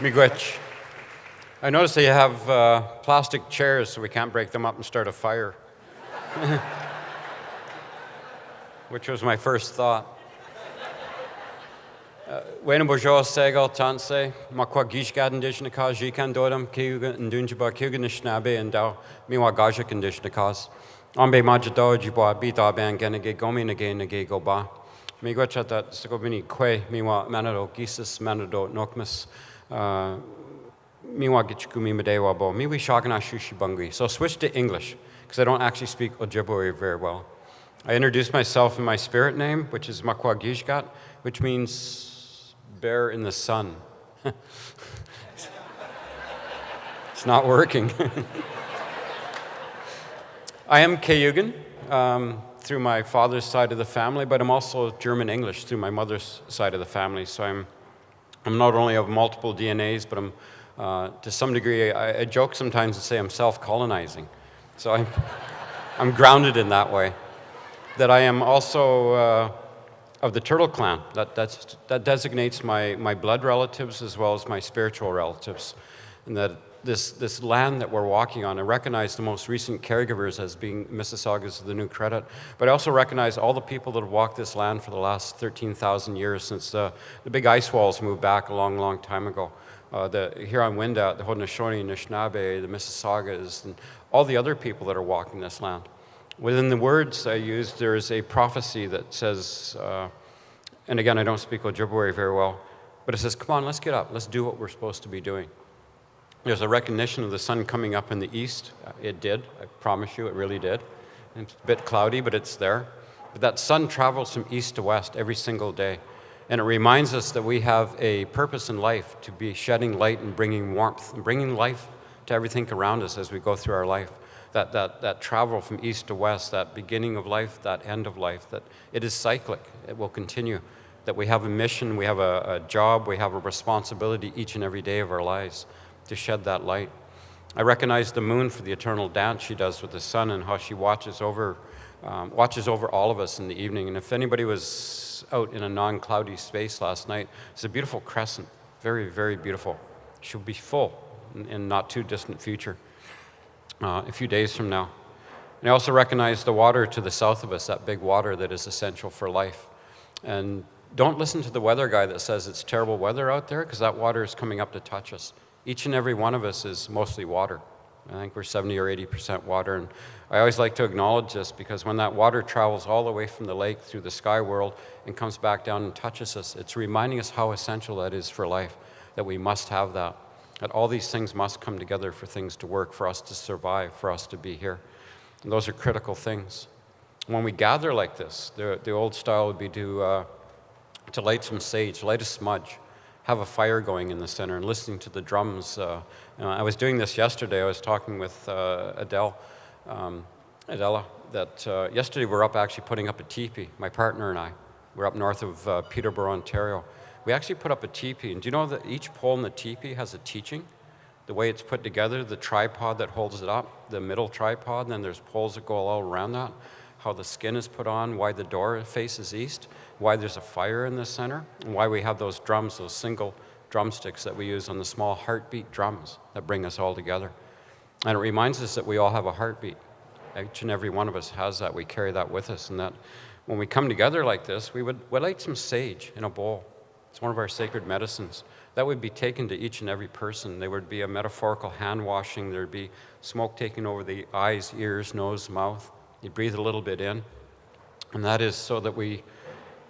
Miigwech. I noticed they have plastic chairs, so we can't break them up and start a fire. Which was my first thought. Wayne Bourgeois Segal Tanse, Makwa Gishgad and Dishnaka, Jikan Dodam, Kyuga and Dunjaba, Kyuga Nishnabe, and Dow, Miwa Gajak and Dishnakas. Ambe Majado, Jibwa, Bita Ban, Genege, Gomi Nage, Nage, Goba. Miigwech that Sogobini Kwe, Miwa Manado, Gisis, Manado, Nokmas. Miwa Gichkumi Madewa Bo, Miwi Shagana Shushi Bungui. So switch to English, because I don't actually speak Ojibwe very well. I introduced myself in my spirit name, which is Makwa Gishgat, which means bear in the sun. It's not working. I am Cayugan through my father's side of the family, but I'm also German English through my mother's side of the family. So I'm not only of multiple DNAs, but I'm to some degree, I joke sometimes and say I'm self-colonizing. So I'm grounded in that way. That I am also of the Turtle Clan. That designates my blood relatives as well as my spiritual relatives. And that this land that we're walking on, I recognize the most recent caregivers as being Mississaugas of the New Credit, but I also recognize all the people that have walked this land for the last 13,000 years since the big ice walls moved back a long, long time ago. The Huron-Wendat, the Haudenosaunee, Anishinaabe, the Mississaugas, and all the other people that are walking this land. Within the words I used, there is a prophecy that says, and again, I don't speak Ojibwe very well, but it says, come on, let's get up. Let's do what we're supposed to be doing. There's a recognition of the sun coming up in the east. It did. I promise you, it really did. It's a bit cloudy, but it's there. But that sun travels from east to west every single day. And it reminds us that we have a purpose in life to be shedding light and bringing warmth and bringing life to everything around us as we go through our life. That travel from east to west, that beginning of life, that end of life, that it is cyclic. It will continue. That we have a mission, we have a job, we have a responsibility each and every day of our lives to shed that light. I recognize the moon for the eternal dance she does with the sun and how she watches over all of us in the evening. And if anybody was out in a non-cloudy space last night, it's a beautiful crescent, very, very beautiful. She'll be full in not too distant future, a few days from now. And I also recognize the water to the south of us, that big water that is essential for life. And don't listen to the weather guy that says it's terrible weather out there, because that water is coming up to touch us. Each and every one of us is mostly water. I think we're 70 or 80% water, and I always like to acknowledge this because when that water travels all the way from the lake through the sky world and comes back down and touches us, it's reminding us how essential that is for life, that we must have that all these things must come together for things to work, for us to survive, for us to be here. And those are critical things. When we gather like this, the old style would be to light some sage, light a smudge, have a fire going in the center and listening to the drums. I was doing this yesterday. I was talking with Adela, that yesterday we're up actually putting up a teepee, my partner and I. We're up north of Peterborough, Ontario. We actually put up a teepee, and do you know that each pole in the teepee has a teaching? The way it's put together, the tripod that holds it up, the middle tripod, and then there's poles that go all around that, how the skin is put on, why the door faces east, why there's a fire in the center, and why we have those drums, those single drumsticks that we use on the small heartbeat drums that bring us all together. And it reminds us that we all have a heartbeat. Each and every one of us has that. We carry that with us, and that when we come together like this, we would light some sage in a bowl. It's one of our sacred medicines. That would be taken to each and every person. There would be a metaphorical hand washing. There would be smoke taken over the eyes, ears, nose, mouth. You breathe a little bit in. And that is so that we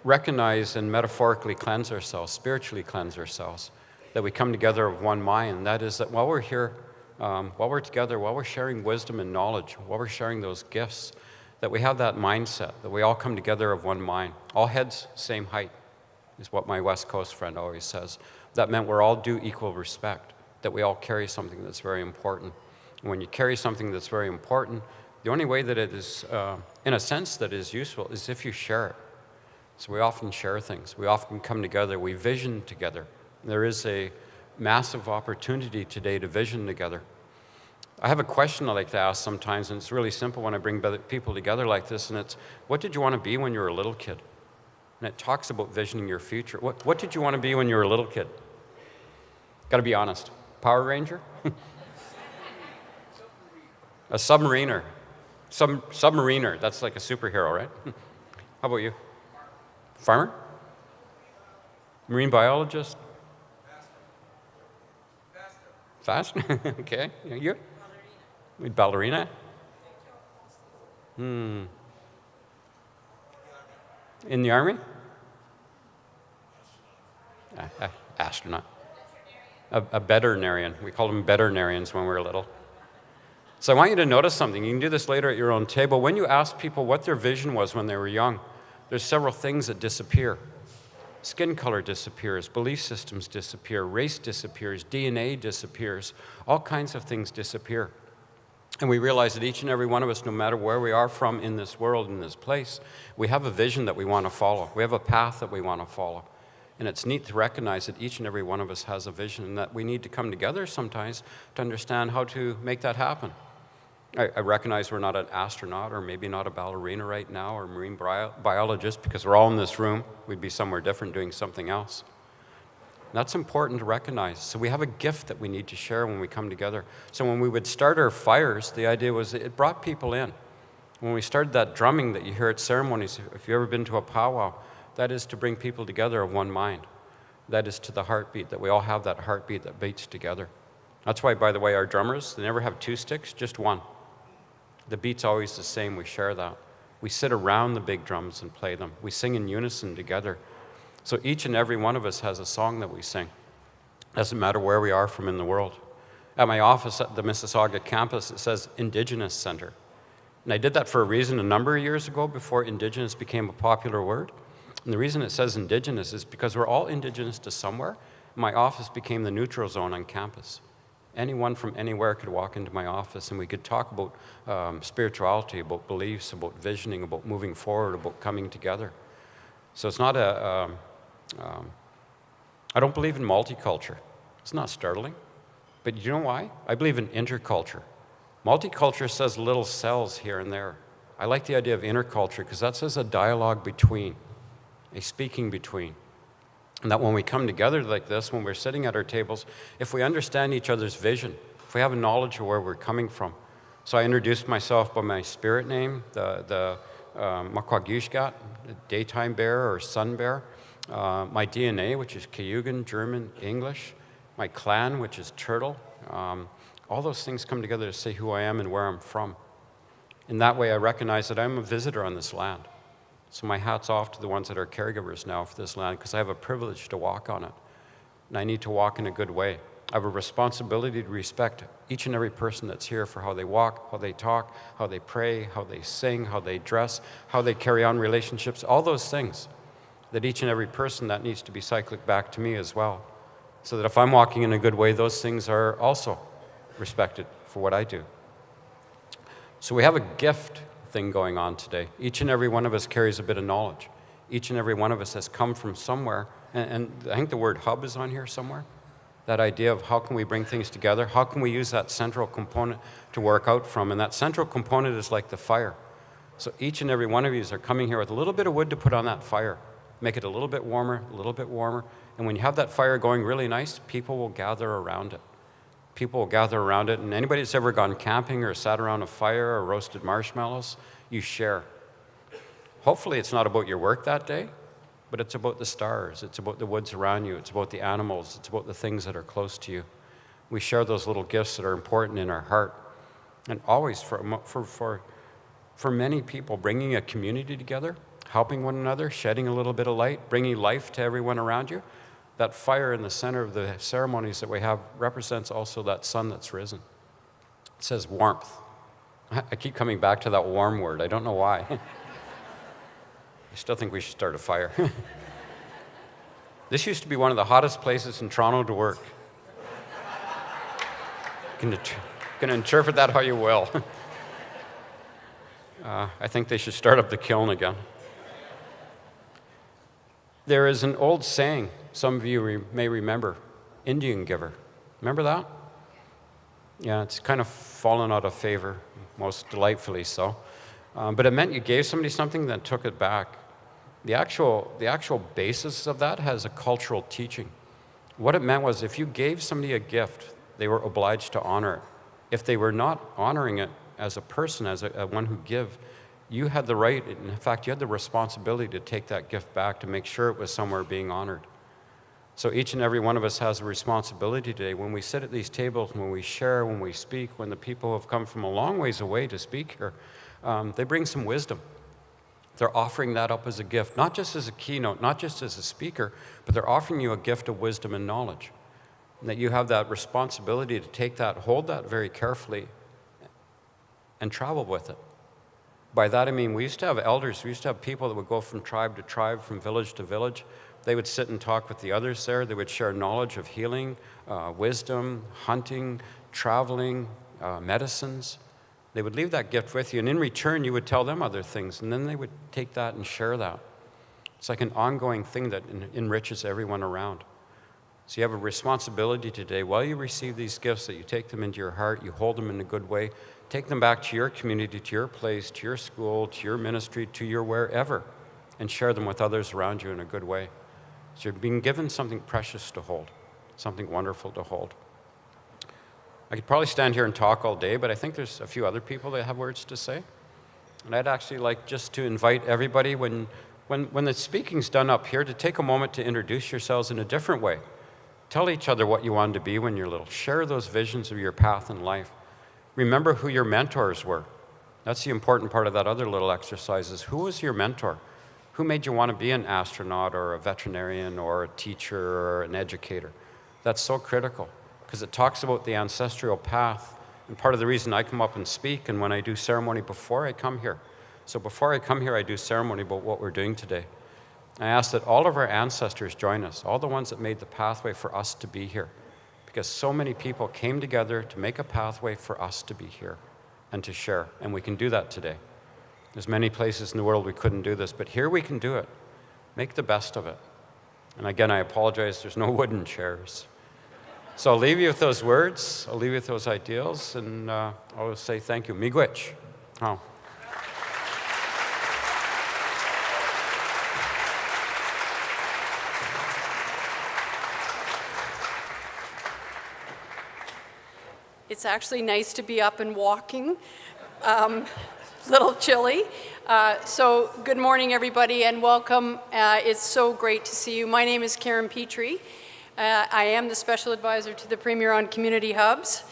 recognize and metaphorically cleanse ourselves, spiritually cleanse ourselves, that we come together of one mind. That is that while we're here, while we're together, while we're sharing wisdom and knowledge, while we're sharing those gifts, that we have that mindset, that we all come together of one mind. All heads, same height, is what my West Coast friend always says. That meant we're all due equal respect, that we all carry something that's very important. And when you carry something that's very important, the only way that it is, in a sense, that is useful is if you share it. So we often share things. We often come together. We vision together. There is a massive opportunity today to vision together. I have a question I like to ask sometimes, and it's really simple when I bring people together like this, and it's, what did you want to be when you were a little kid? And it talks about visioning your future. What did you want to be when you were a little kid? Got to be honest. Power Ranger? A submariner. Submariner. That's like a superhero, right? How about you? Farmer? Marine biologist? Fast? Okay. You? Ballerina? In the Army? Astronaut. A veterinarian. We called them veterinarians when we were little. So I want you to notice something. You can do this later at your own table. When you ask people what their vision was when they were young, there's several things that disappear. Skin color disappears, belief systems disappear, race disappears, DNA disappears, all kinds of things disappear. And we realize that each and every one of us, no matter where we are from in this world, in this place, we have a vision that we want to follow. We have a path that we want to follow. And it's neat to recognize that each and every one of us has a vision and that we need to come together sometimes to understand how to make that happen. I recognize we're not an astronaut or maybe not a ballerina right now or a marine biologist because we're all in this room. We'd be somewhere different doing something else. And that's important to recognize. So we have a gift that we need to share when we come together. So when we would start our fires, the idea was that it brought people in. When we started that drumming that you hear at ceremonies, if you've ever been to a powwow, that is to bring people together of one mind. That is to the heartbeat, that we all have that heartbeat that beats together. That's why, by the way, our drummers, they never have two sticks, just one. The beat's always the same, we share that. We sit around the big drums and play them. We sing in unison together. So each and every one of us has a song that we sing. Doesn't matter where we are from in the world. At my office at the Mississauga campus, it says Indigenous Center. And I did that for a reason a number of years ago before Indigenous became a popular word. And the reason it says Indigenous is because we're all Indigenous to somewhere. My office became the neutral zone on campus. Anyone from anywhere could walk into my office and we could talk about spirituality, about beliefs, about visioning, about moving forward, about coming together. So it's not I don't believe in multiculture. It's not startling. But you know why? I believe in interculture. Multiculture says little cells here and there. I like the idea of interculture because that says a dialogue between, a speaking between. And that when we come together like this, when we're sitting at our tables, if we understand each other's vision, if we have a knowledge of where we're coming from. So I introduced myself by my spirit name, the Makwagishgat, daytime bear or sun bear. My DNA, which is Cayugan, German, English. My clan, which is turtle. All those things come together to say who I am and where I'm from. In that way, I recognize that I'm a visitor on this land. So my hat's off to the ones that are caregivers now for this land because I have a privilege to walk on it. And I need to walk in a good way. I have a responsibility to respect each and every person that's here for how they walk, how they talk, how they pray, how they sing, how they dress, how they carry on relationships, all those things. That each and every person, that needs to be cyclic back to me as well. So that if I'm walking in a good way, those things are also respected for what I do. So we have a gift thing going on today. Each and every one of us carries a bit of knowledge. Each and every one of us has come from somewhere, and I think the word hub is on here somewhere. That idea of how can we bring things together? How can we use that central component to work out from? And that central component is like the fire. So each and every one of you are coming here with a little bit of wood to put on that fire. Make it a little bit warmer, a little bit warmer. And when you have that fire going really nice, people will gather around it. People will gather around it, and anybody that's ever gone camping or sat around a fire or roasted marshmallows, you share. Hopefully it's not about your work that day, but it's about the stars, it's about the woods around you, it's about the animals, it's about the things that are close to you. We share those little gifts that are important in our heart. And always for many people, bringing a community together, helping one another, shedding a little bit of light, bringing life to everyone around you, that fire in the center of the ceremonies that we have represents also that sun that's risen. It says warmth. I keep coming back to that warm word. I don't know why. I still think we should start a fire. This used to be one of the hottest places in Toronto to work. You can interpret that how you will. I think they should start up the kiln again. There is an old saying, some of you may remember, Indian giver. Remember that? Yeah, it's kind of fallen out of favor, most delightfully so. But it meant you gave somebody something, then took it back. The actual basis of that has a cultural teaching. what it meant was if you gave somebody a gift, they were obliged to honor it. If they were not honoring it as a person, as a one who give, you had the right, in fact, you had the responsibility to take that gift back to make sure it was somewhere being honored. So each and every one of us has a responsibility today. When we sit at these tables, when we share, when we speak, when the people who have come from a long ways away to speak here, they bring some wisdom. They're offering that up as a gift, not just as a keynote, not just as a speaker, but they're offering you a gift of wisdom and knowledge. And that you have that responsibility to take that, hold that very carefully, and travel with it. By that I mean we used to have elders, we used to have people that would go from tribe to tribe, from village to village. They would sit and talk with the others there. They would share knowledge of healing, wisdom, hunting, traveling, medicines. They would leave that gift with you, and in return, you would tell them other things, and then they would take that and share that. It's like an ongoing thing that enriches everyone around. So you have a responsibility today, while you receive these gifts, that you take them into your heart, you hold them in a good way, take them back to your community, to your place, to your school, to your ministry, to your wherever, and share them with others around you in a good way. So you're being given something precious to hold, something wonderful to hold. I could probably stand here and talk all day, but I think there's a few other people that have words to say. And I'd actually like just to invite everybody, when the speaking's done up here, to take a moment to introduce yourselves in a different way. Tell each other what you wanted to be when you're little. Share those visions of your path in life. Remember who your mentors were. That's the important part of that other little exercise, is who was your mentor? Who made you want to be an astronaut or a veterinarian or a teacher or an educator? That's so critical, because it talks about the ancestral path. And part of the reason I come up and speak, and when I do ceremony before I come here. So before I come here, I do ceremony about what we're doing today. I ask that all of our ancestors join us, all the ones that made the pathway for us to be here, because so many people came together to make a pathway for us to be here and to share, and we can do that today. There's many places in the world we couldn't do this, but here we can do it. Make the best of it. And again, I apologize, there's no wooden chairs. So I'll leave you with those words, I'll leave you with those ideals, and I'll say thank you. Miigwech. Oh. It's actually nice to be up and walking. Little chilly. So good morning, everybody, and welcome. It's so great to see you. My name is Karen Pitre. I am the Special Advisor to the Premier on Community Hubs.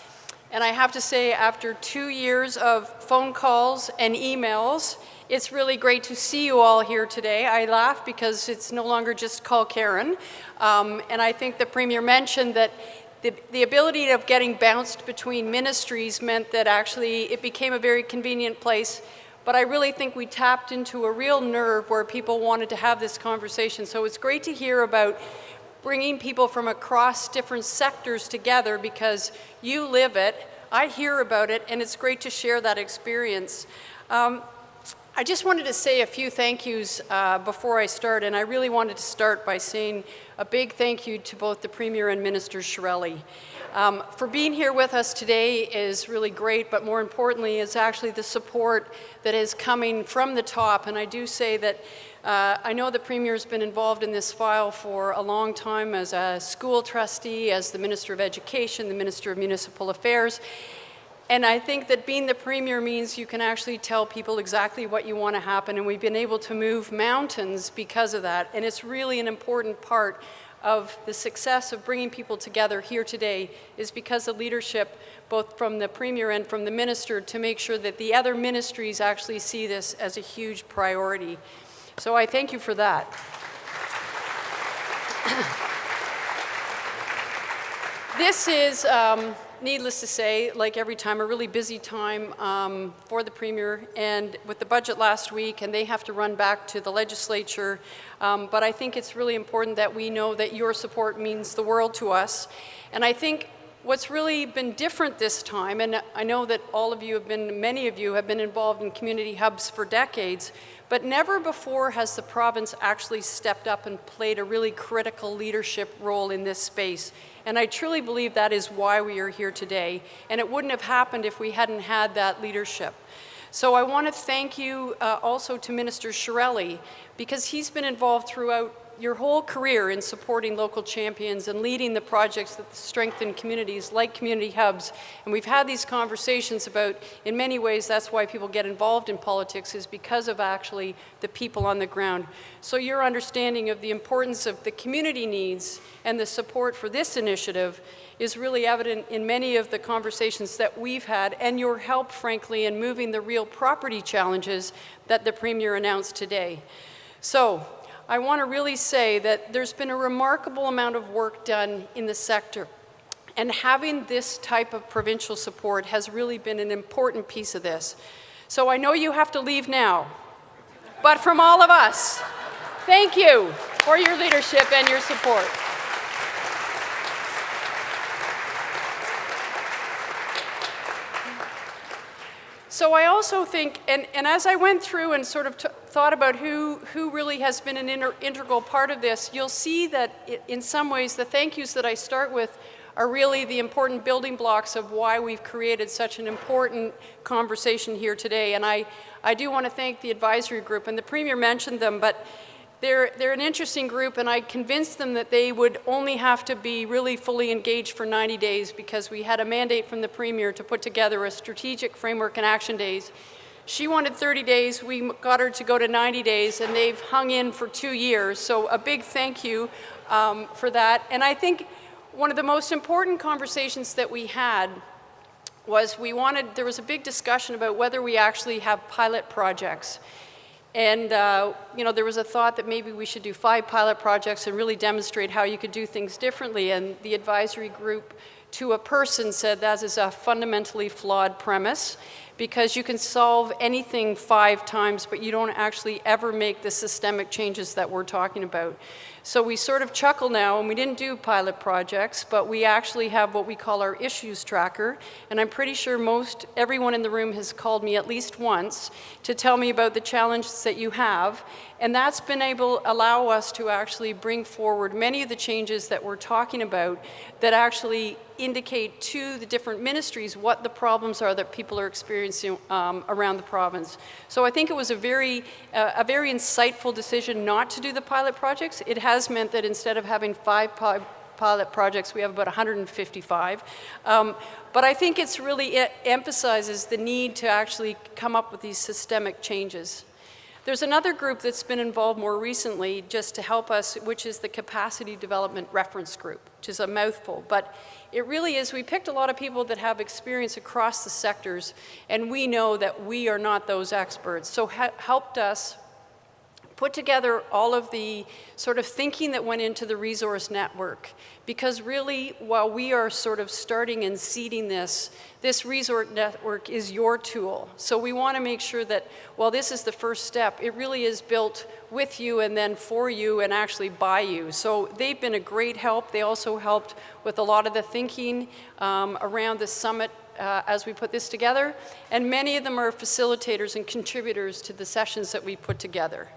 And I have to say, after 2 years of phone calls and emails, it's really great to see you all here today. I laugh because it's no longer just call Karen. And I think the Premier mentioned that the ability of getting bounced between ministries meant that actually it became a very convenient place, but I really think we tapped into a real nerve where people wanted to have this conversation. So it's great to hear about bringing people from across different sectors together, because you live it, I hear about it, and it's great to share that experience. I just wanted to say a few thank yous before I start, and I really wanted to start by saying a big thank you to both the Premier and Minister Shirelli. For being here with us today is really great, but more importantly is actually the support that is coming from the top. And I do say that I know the Premier's been involved in this file for a long time as a school trustee, as the Minister of Education, the Minister of Municipal Affairs. And I think that being the Premier means you can actually tell people exactly what you want to happen, and we've been able to move mountains because of that. And it's really an important part of the success of bringing people together here today, is because of leadership both from the Premier and from the Minister to make sure that the other ministries actually see this as a huge priority. So I thank you for that. This is, needless to say, like every time, a really busy time for the Premier, and with the budget last week, and they have to run back to the legislature. But I think it's really important that we know that your support means the world to us. And I think what's really been different this time, and I know that all of you have been, many of you have been involved in community hubs for decades, but never before has the province actually stepped up and played a really critical leadership role in this space. And I truly believe that is why we are here today. And it wouldn't have happened if we hadn't had that leadership. So I want to thank you also to Minister Shirelli, because he's been involved throughout your whole career in supporting local champions and leading the projects that strengthen communities like community hubs. And we've had these conversations about, in many ways, that's why people get involved in politics, is because of actually the people on the ground. So your understanding of the importance of the community needs and the support for this initiative is really evident in many of the conversations that we've had, and your help, frankly, in moving the real property challenges that the Premier announced today. So I want to really say that there's been a remarkable amount of work done in the sector, and having this type of provincial support has really been an important piece of this. So I know you have to leave now, but from all of us, thank you for your leadership and your support. So I also think, and as I went through and sort of thought about who really has been an integral part of this, you'll see that in some ways the thank yous that I start with are really the important building blocks of why we've created such an important conversation here today. And I do want to thank the advisory group, and the Premier mentioned them, but they're an interesting group, and I convinced them that they would only have to be really fully engaged for 90 days because we had a mandate from the Premier to put together a strategic framework and action days. She wanted 30 days, we got her to go to 90 days, and they've hung in for 2 years, so a big thank you for that. And I think one of the most important conversations that we had was there was a big discussion about whether we actually have pilot projects. And there was a thought that maybe we should do 5 pilot projects and really demonstrate how you could do things differently. And the advisory group, to a person, said that is a fundamentally flawed premise, because you can solve anything 5 times, but you don't actually ever make the systemic changes that we're talking about. So we sort of chuckle now, and we didn't do pilot projects, but we actually have what we call our issues tracker, and I'm pretty sure everyone in the room has called me at least once to tell me about the challenges that you have, and that's been allow us to actually bring forward many of the changes that we're talking about that actually indicate to the different ministries what the problems are that people are experiencing around the province. So I think it was a very insightful decision not to do the pilot projects. It has meant that instead of having 5 pilot projects, we have about 155. But I think it emphasizes the need to actually come up with these systemic changes. There's another group that's been involved more recently just to help us, which is the Capacity Development Reference Group, which is a mouthful. But it really is, we picked a lot of people that have experience across the sectors, and we know that we are not those experts. So helped us put together all of the sort of thinking that went into the resource network. Because really, while we are sort of starting and seeding this resource network is your tool. So we want to make sure that while this is the first step, it really is built with you and then for you and actually by you. So they've been a great help. They also helped with a lot of the thinking around the summit as we put this together. And many of them are facilitators and contributors to the sessions that we put together.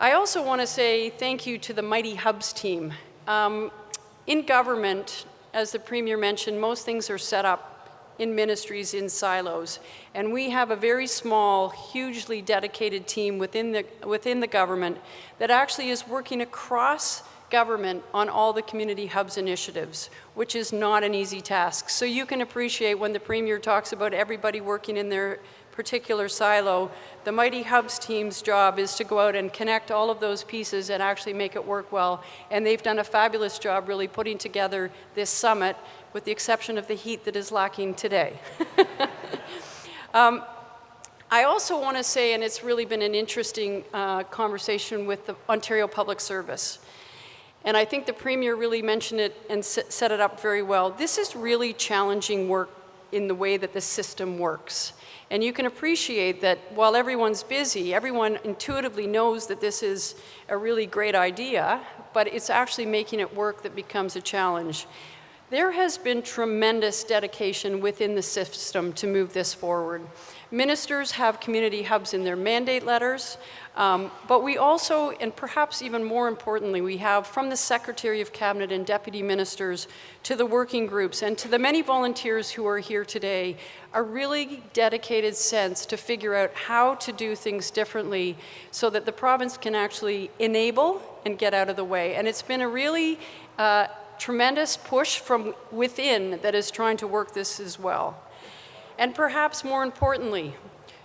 I also want to say thank you to the Mighty Hubs team. In government, as the Premier mentioned, most things are set up in ministries in silos. And we have a very small, hugely dedicated team within the government that actually is working across government on all the community hubs initiatives, which is not an easy task. So you can appreciate when the Premier talks about everybody working in their particular silo, the Mighty Hubs team's job is to go out and connect all of those pieces and actually make it work well. And they've done a fabulous job really putting together this summit, with the exception of the heat that is lacking today. I also want to say, and it's really been an interesting conversation with the Ontario Public Service, and I think the Premier really mentioned it and set it up very well. This is really challenging work in the way that the system works. And you can appreciate that while everyone's busy, everyone intuitively knows that this is a really great idea, but it's actually making it work that becomes a challenge. There has been tremendous dedication within the system to move this forward. Ministers have community hubs in their mandate letters, but we also, and perhaps even more importantly, we have from the Secretary of Cabinet and Deputy Ministers to the working groups and to the many volunteers who are here today, a really dedicated sense to figure out how to do things differently so that the province can actually enable and get out of the way. And it's been a really tremendous push from within that is trying to work this as well. And perhaps more importantly,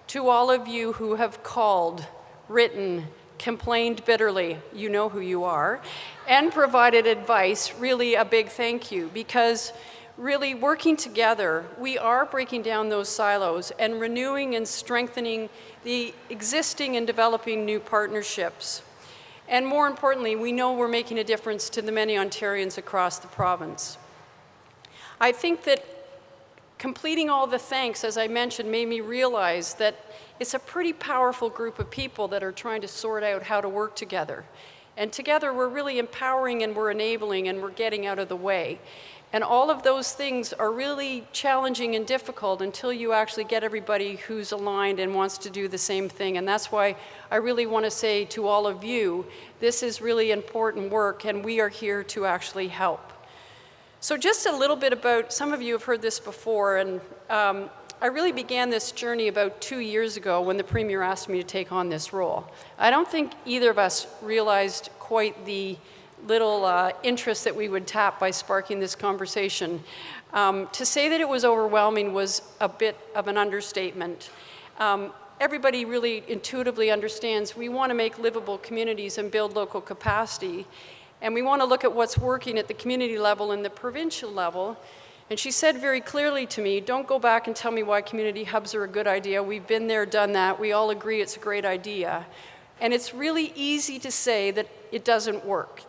to all of you who have called, written, complained bitterly, you know who you are, and provided advice, really a big thank you, because really working together, we are breaking down those silos and renewing and strengthening the existing and developing new partnerships. And more importantly, we know we're making a difference to the many Ontarians across the province. I think that completing all the thanks, as I mentioned, made me realize that it's a pretty powerful group of people that are trying to sort out how to work together. And together we're really empowering and we're enabling and we're getting out of the way. And all of those things are really challenging and difficult until you actually get everybody who's aligned and wants to do the same thing. And that's why I really want to say to all of you, this is really important work and we are here to actually help. So just a little bit about, some of you have heard this before, and I really began this journey about 2 years ago when the Premier asked me to take on this role. I don't think either of us realized quite the little interest that we would tap by sparking this conversation. To say that it was overwhelming was a bit of an understatement. Everybody really intuitively understands we want to make livable communities and build local capacity. And we want to look at what's working at the community level and the provincial level. And she said very clearly to me, don't go back and tell me why community hubs are a good idea. We've been there, done that. We all agree it's a great idea. And it's really easy to say that it doesn't work.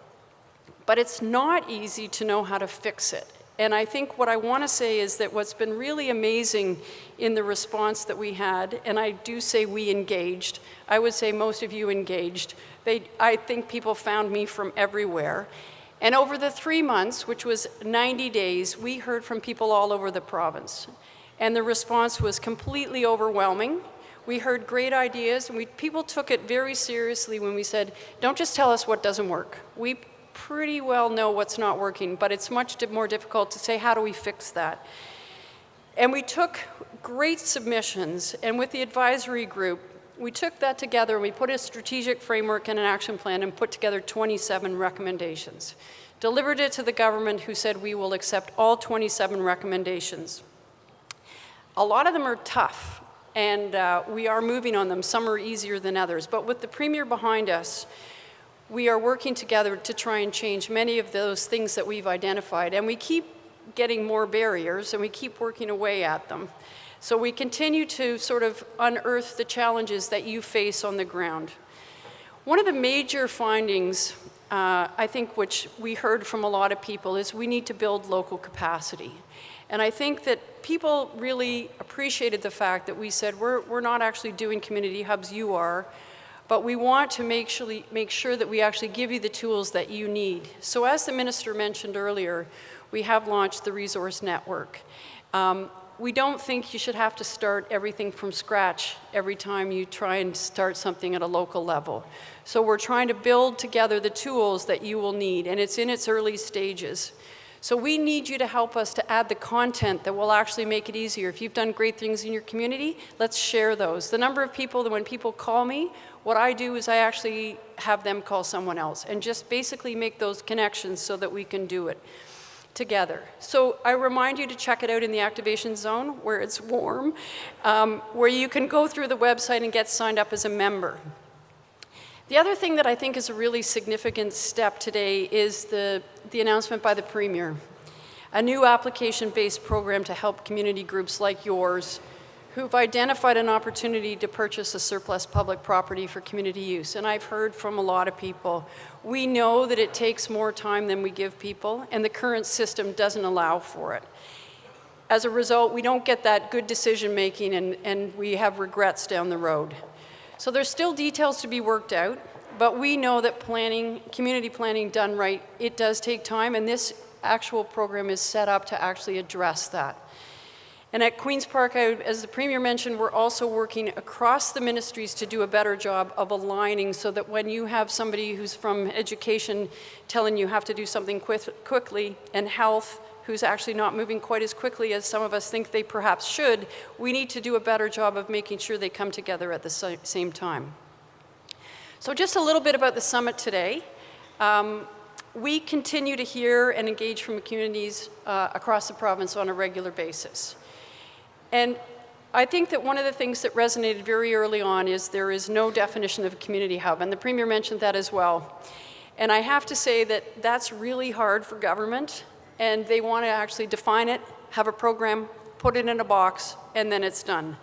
But it's not easy to know how to fix it. And I think what I want to say is that what's been really amazing in the response that we had, and I do say we engaged, I would say most of you engaged. I think people found me from everywhere. And over the 3 months, which was 90 days, we heard from people all over the province. And the response was completely overwhelming. We heard great ideas, and people took it very seriously when we said, don't just tell us what doesn't work. We pretty well know what's not working, but it's much more difficult to say, how do we fix that? And we took great submissions, and with the advisory group, we took that together and we put a strategic framework and an action plan and put together 27 recommendations. Delivered it to the government, who said we will accept all 27 recommendations. A lot of them are tough, and we are moving on them. Some are easier than others, but with the Premier behind us, we are working together to try and change many of those things that we've identified, and we keep getting more barriers and we keep working away at them. So we continue to sort of unearth the challenges that you face on the ground. One of the major findings, I think, which we heard from a lot of people, is we need to build local capacity. And I think that people really appreciated the fact that we said, we're not actually doing community hubs, you are, but we want to make sure that we actually give you the tools that you need. So as the Minister mentioned earlier, we have launched the Resource Network. We don't think you should have to start everything from scratch every time you try and start something at a local level. So we're trying to build together the tools that you will need, and it's in its early stages. So we need you to help us to add the content that will actually make it easier. If you've done great things in your community, let's share those. The number of people that when people call me, what I do is I actually have them call someone else and just basically make those connections so that we can do it together. So I remind you to check it out in the activation zone where it's warm, where you can go through the website and get signed up as a member. The other thing that I think is a really significant step today is the announcement by the Premier, a new application-based program to help community groups like yours who've identified an opportunity to purchase a surplus public property for community use. And I've heard from a lot of people, we know that it takes more time than we give people, and the current system doesn't allow for it. As a result, we don't get that good decision-making, and we have regrets down the road. So there's still details to be worked out, but we know that planning, community planning done right, it does take time, and this actual program is set up to actually address that. And at Queen's Park, as the Premier mentioned, we're also working across the ministries to do a better job of aligning so that when you have somebody who's from education telling you have to do something quickly, and health who's actually not moving quite as quickly as some of us think they perhaps should, we need to do a better job of making sure they come together at the same time. So just a little bit about the summit today. We continue to hear and engage from communities across the province on a regular basis. And I think that one of the things that resonated very early on is there is no definition of a community hub, and the Premier mentioned that as well. And I have to say that that's really hard for government, and they want to actually define it, have a program, put it in a box, and then it's done.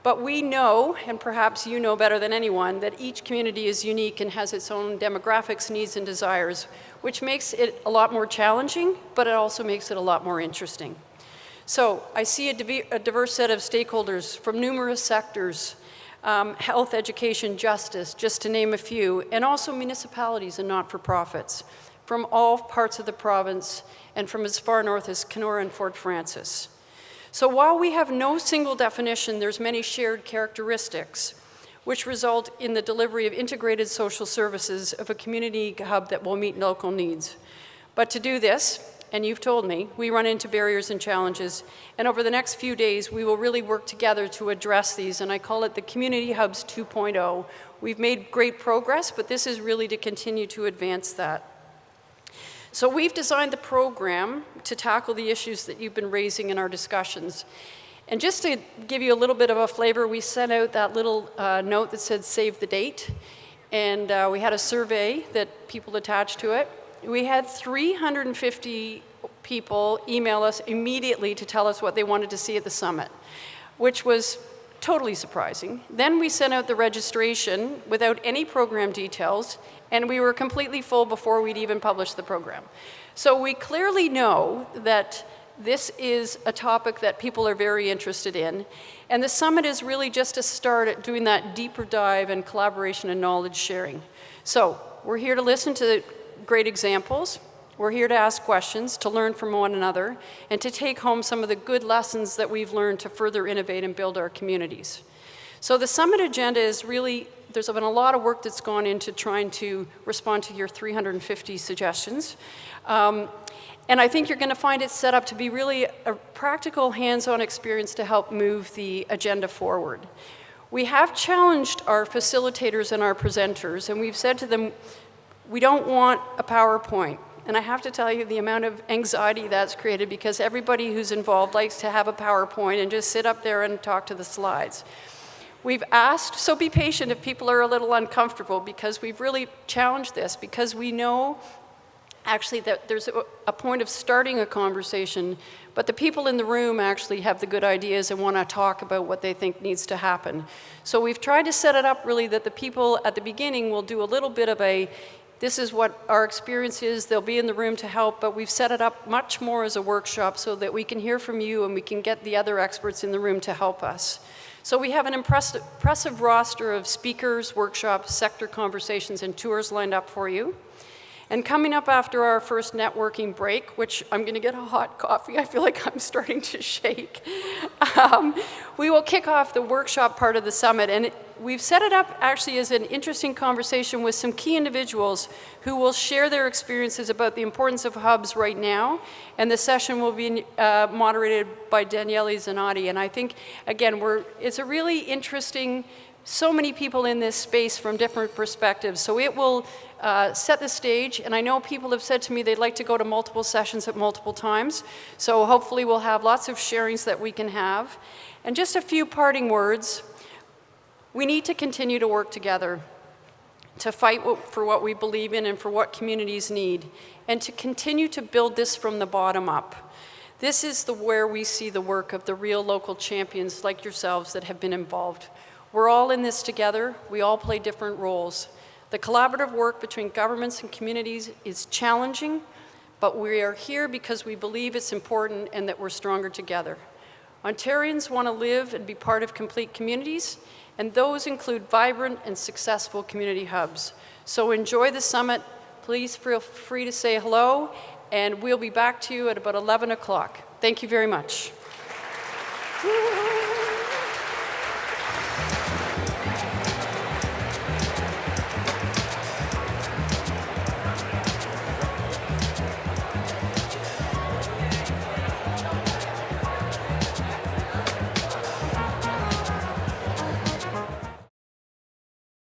But we know, and perhaps you know better than anyone, that each community is unique and has its own demographics, needs, and desires, which makes it a lot more challenging, but it also makes it a lot more interesting. So I see a diverse set of stakeholders from numerous sectors, health, education, justice, just to name a few, and also municipalities and not-for-profits from all parts of the province and from as far north as Kenora and Fort Frances. So while we have no single definition, there's many shared characteristics which result in the delivery of integrated social services of a community hub that will meet local needs. But to do this, and you've told me, we run into barriers and challenges, and over the next few days, we will really work together to address these, and I call it the Community Hubs 2.0. We've made great progress, but this is really to continue to advance that. So we've designed the program to tackle the issues that you've been raising in our discussions. And just to give you a little bit of a flavor, we sent out that little note that said save the date, and we had a survey that people attached to it. We had 350 people email us immediately to tell us what they wanted to see at the summit, which was totally surprising. Then we sent out the registration without any program details, and we were completely full before we'd even published the program. So we clearly know that this is a topic that people are very interested in, and the summit is really just a start at doing that deeper dive and collaboration and knowledge sharing. So we're here to listen to great examples. We're here to ask questions, to learn from one another, and to take home some of the good lessons that we've learned to further innovate and build our communities. So the summit agenda is really, there's been a lot of work that's gone into trying to respond to your 350 suggestions. And I think you're going to find it set up to be really a practical, hands-on experience to help move the agenda forward. We have challenged our facilitators and our presenters, and we've said to them, we don't want a PowerPoint. And I have to tell you the amount of anxiety that's created, because everybody who's involved likes to have a PowerPoint and just sit up there and talk to the slides. We've asked, so be patient if people are a little uncomfortable, because we've really challenged this, because we know actually that there's a point of starting a conversation, but the people in the room actually have the good ideas and want to talk about what they think needs to happen. So we've tried to set it up really that the people at the beginning will do a little bit of a, this is what our experience is, they'll be in the room to help, but we've set it up much more as a workshop so that we can hear from you and we can get the other experts in the room to help us. So we have an impressive roster of speakers, workshops, sector conversations, and tours lined up for you. And coming up after our first networking break, which I'm going to get a hot coffee, I feel like I'm starting to shake, we will kick off the workshop part of the summit. And we've set it up actually as an interesting conversation with some key individuals who will share their experiences about the importance of hubs right now. And the session will be moderated by Daniele Zanotti. And I think, again, it's a really interesting, so many people in this space from different perspectives. So it will set the stage, and I know people have said to me they'd like to go to multiple sessions at multiple times, so hopefully we'll have lots of sharings that we can have. And just a few parting words. We need to continue to work together, to fight for what we believe in and for what communities need, and to continue to build this from the bottom up. This is where we see the work of the real local champions like yourselves that have been involved. We're all in this together. We all play different roles. The collaborative work between governments and communities is challenging, but we are here because we believe it's important and that we're stronger together. Ontarians want to live and be part of complete communities, and those include vibrant and successful community hubs. So enjoy the summit. Please feel free to say hello, and we'll be back to you at about 11 o'clock. Thank you very much.